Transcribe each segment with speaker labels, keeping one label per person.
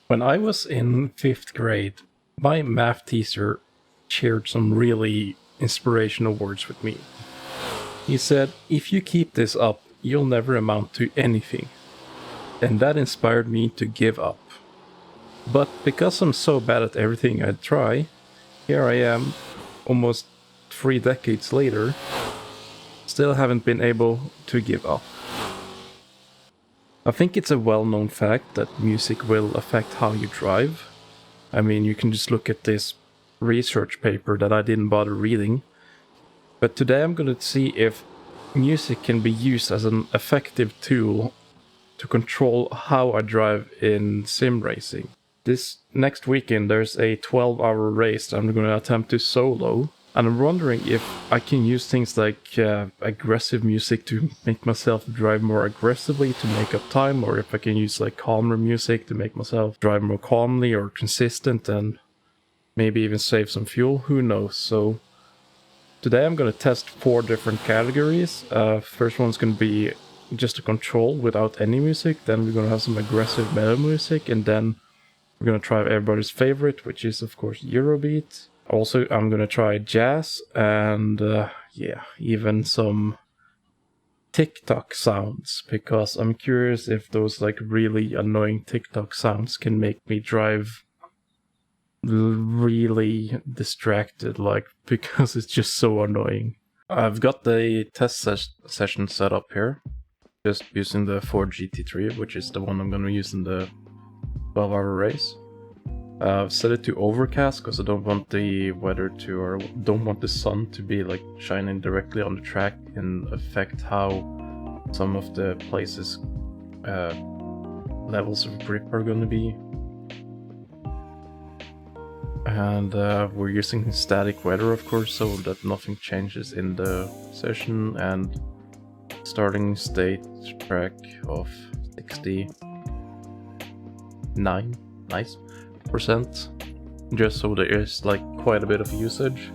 Speaker 1: When I was in 5th grade, my math teacher shared some really inspirational words with me. He said, if you keep this up, you'll never amount to anything. And that inspired me to give up. But because I'm so bad at everything I try, here I am, almost 3 decades later, still haven't been able to give up. I think it's a well-known fact that music will affect how you drive. I mean, you can just look at this research paper that I didn't bother reading. But today I'm going to see if music can be used as an effective tool to control how I drive in sim racing. This next weekend there's a 12-hour race that I'm going to attempt to solo. And I'm wondering if I can use things like aggressive music to make myself drive more aggressively to make up time, or if I can use like calmer music to make myself drive more calmly or consistent and maybe even save some fuel, who knows. So today I'm going to test 4 different categories. First one's going to be just a control without any music, then we're going to have some aggressive metal music, and then we're going to try everybody's favorite, which is of course Eurobeat. Also, I'm gonna try jazz and even some TikTok sounds, because I'm curious if those like really annoying TikTok sounds can make me drive really distracted, like, because it's just so annoying. I've got the test session set up here, just using the Ford GT3, which is the one I'm gonna use in the 12-hour race. I've set it to overcast because I don't want the weather to, or don't want the sun to be like shining directly on the track and affect how some of the places levels of grip are going to be. And we're using static weather, of course, so that nothing changes in the session, and starting state track of 69. Nice. %, just so there is like quite a bit of usage.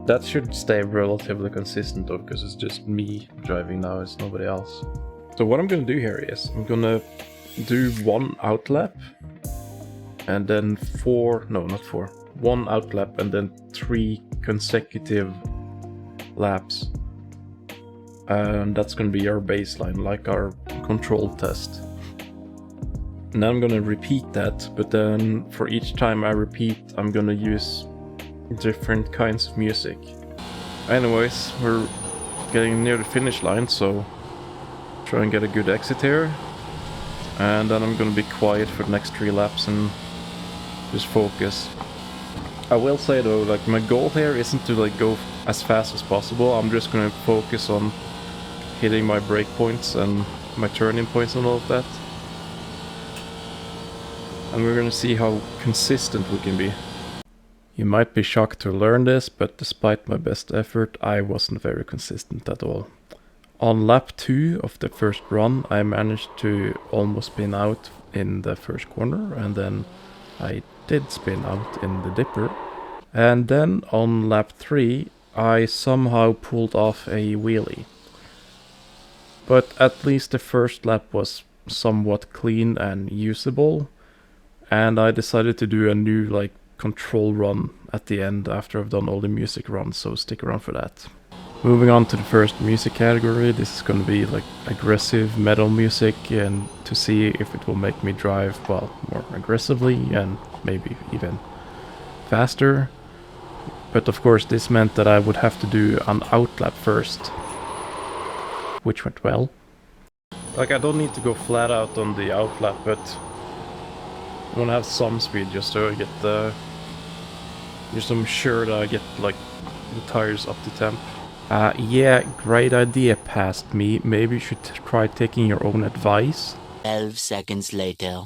Speaker 1: That should stay relatively consistent though, because it's just me driving now, it's nobody else. So what I'm gonna do here is I'm gonna do 1 outlap and then 1 outlap and then 3 consecutive laps, and that's gonna be our baseline, like our control test. And then I'm gonna repeat that, but then for each time I repeat, I'm gonna use different kinds of music. Anyways, we're getting near the finish line, so try and get a good exit here. And then I'm gonna be quiet for the next 3 laps and just focus. I will say though, like, my goal here isn't to like go as fast as possible. I'm just gonna focus on hitting my brake points and my turning points and all of that. And we're gonna see how consistent we can be. You might be shocked to learn this, but despite my best effort, I wasn't very consistent at all. On lap 2 of the first run, I managed to almost spin out in the first corner, and then I did spin out in the dipper. And then on lap 3, I somehow pulled off a wheelie. But at least the first lap was somewhat clean and usable. And I decided to do a new like control run at the end after I've done all the music runs, so stick around for that. Moving on to the first music category, this is going to be like aggressive metal music, and to see if it will make me drive, well, more aggressively and maybe even faster. But of course this meant that I would have to do an outlap first, which went well. Like, I don't need to go flat out on the outlap, but I want to have some speed just so I get just I'm sure that I get like the tires up to temp. Yeah, great idea, past me. Maybe you should try taking your own advice.
Speaker 2: 12 seconds later.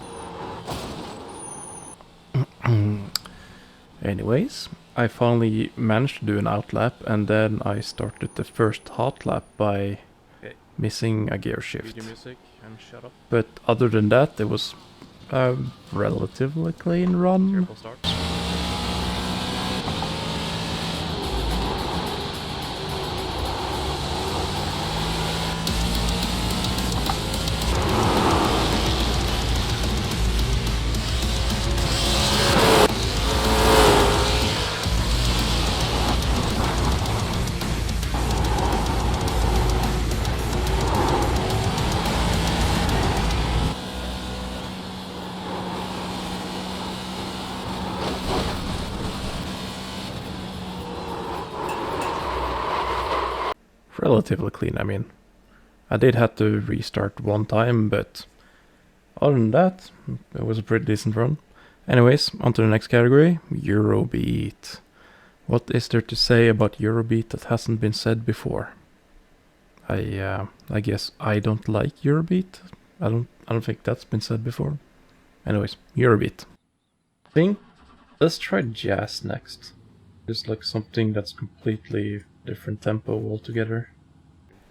Speaker 1: Anyways, I finally managed to do an outlap, and then I started the first hot lap by missing a gear shift. But other than that, it was a relatively clean run.
Speaker 3: Careful starts.
Speaker 1: relatively clean. I mean, I did have to restart one time, but other than that, it was a pretty decent run. Anyways, on to the next category, Eurobeat. What is there to say about Eurobeat that hasn't been said before? I guess I don't like Eurobeat. I don't think that's been said before. Anyways, Eurobeat. Let's try jazz next. Just like something that's completely different tempo altogether.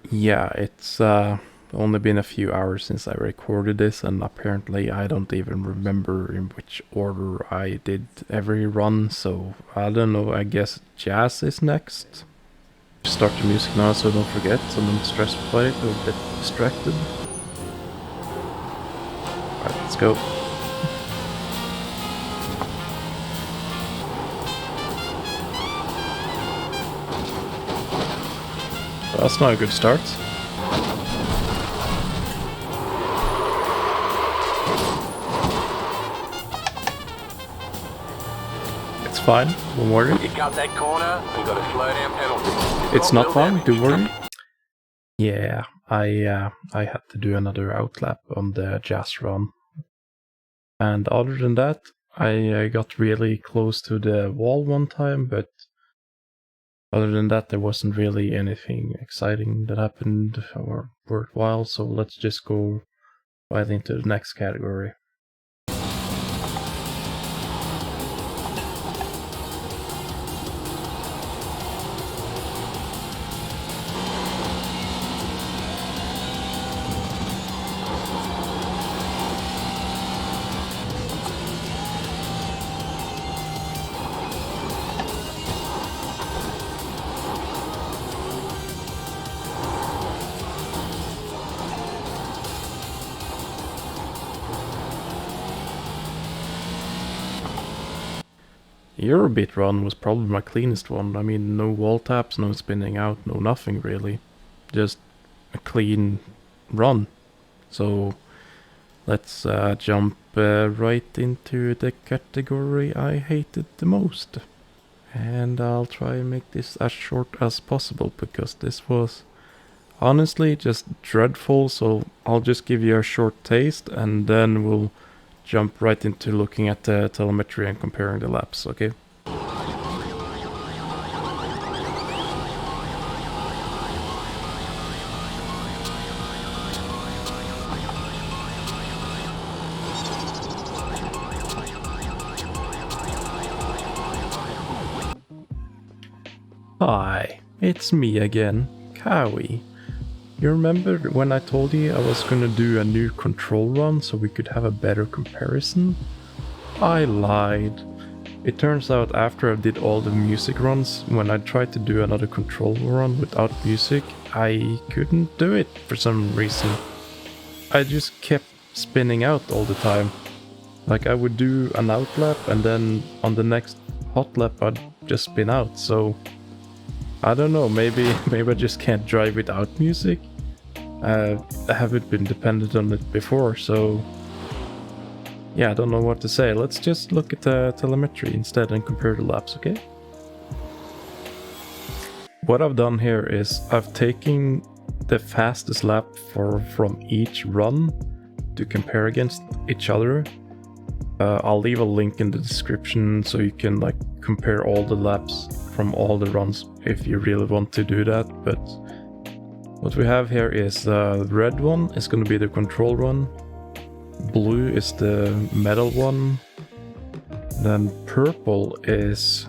Speaker 1: Yeah, it's only been a few hours since I recorded this, and apparently I don't even remember in which order I did every run, so I don't know, I guess jazz is next. Start the music now so I don't forget, so I'm not stressed by it or a bit distracted. Alright, let's go. That's not a good start. It's fine, don't worry.
Speaker 3: You cut that corner and got a slow down penalty.
Speaker 1: It's not fine, don't worry. Yeah, I had to do another outlap on the jazz run. And other than that, I got really close to the wall one time, but other than that, there wasn't really anything exciting that happened or worthwhile, so let's just go right into the next category. Eurobeat run was probably my cleanest one. I mean, no wall taps, no spinning out, no nothing really. Just a clean run. So let's jump right into the category I hated the most. And I'll try and make this as short as possible because this was honestly just dreadful. So I'll just give you a short taste and then we'll jump right into looking at the telemetry and comparing the laps, okay? Hi, it's me again, Kawi. You remember when I told you I was gonna do a new control run so we could have a better comparison? I lied. It turns out after I did all the music runs, when I tried to do another control run without music, I couldn't do it for some reason. I just kept spinning out all the time. Like I would do an outlap and then on the next hot lap I'd just spin out, so I don't know, maybe I just can't drive without music. I haven't been dependent on it before, so yeah, I don't know what to say. Let's just look at the telemetry instead and compare the laps, okay? What I've done here is I've taken the fastest lap from each run to compare against each other. I'll leave a link in the description so you can like compare all the laps from all the runs if you really want to do that, but what we have here is the red one is going to be the control run, blue is the medal one, then purple is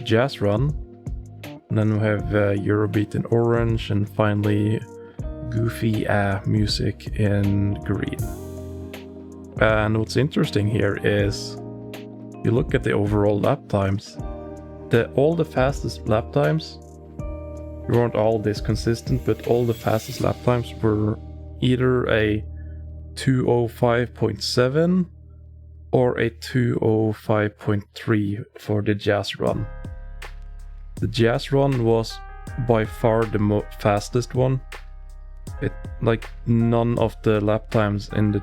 Speaker 1: jazz run, and then we have Eurobeat in orange, and finally goofy music in green. And what's interesting here is you look at the overall lap times. All the fastest lap times, they weren't all this consistent, but all the fastest lap times were either a 2:05.7 or a 2:05.3 for the jazz run. The jazz run was by far the fastest one. Like none of the lap times in the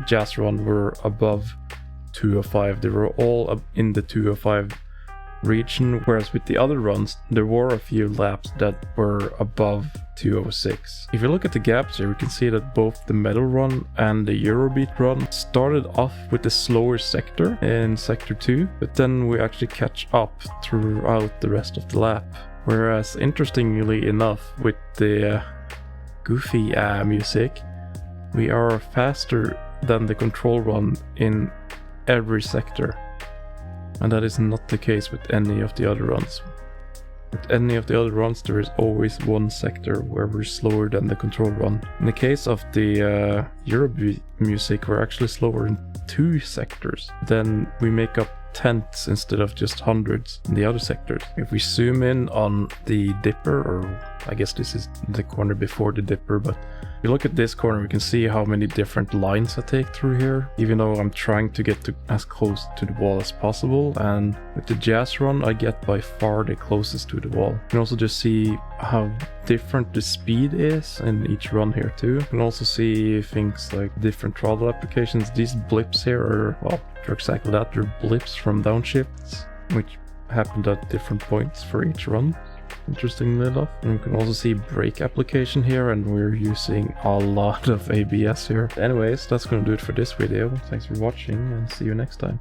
Speaker 1: jazz run were above 2:05. They were all in the 2:05 region, whereas with the other runs, there were a few laps that were above 2:06. If you look at the gaps here, we can see that both the medal run and the Eurobeat run started off with the slower sector in sector 2, but then we actually catch up throughout the rest of the lap. Whereas, interestingly enough, with the goofy music, we are faster than the control run in every sector. And that is not the case with any of the other runs. With any of the other runs, there is always one sector where we're slower than the control run. In the case of the Eurobeat music, we're actually slower in 2 sectors. Then we make up tenths instead of just hundreds in the other sectors. If we zoom in on the dipper, or I guess this is the corner before the dipper, but if you look at this corner, we can see how many different lines I take through here, even though I'm trying to get to as close to the wall as possible. And with the jazz run, I get by far the closest to the wall. You can also just see how different the speed is in each run here too. You can also see things like different throttle applications. These blips here are, well, they're exactly that. They're blips from downshifts, which happened at different points for each run, interestingly enough. And we can also see brake application here, and we're using a lot of ABS here. Anyways, that's gonna do it for this video. Thanks for watching, and see you next time.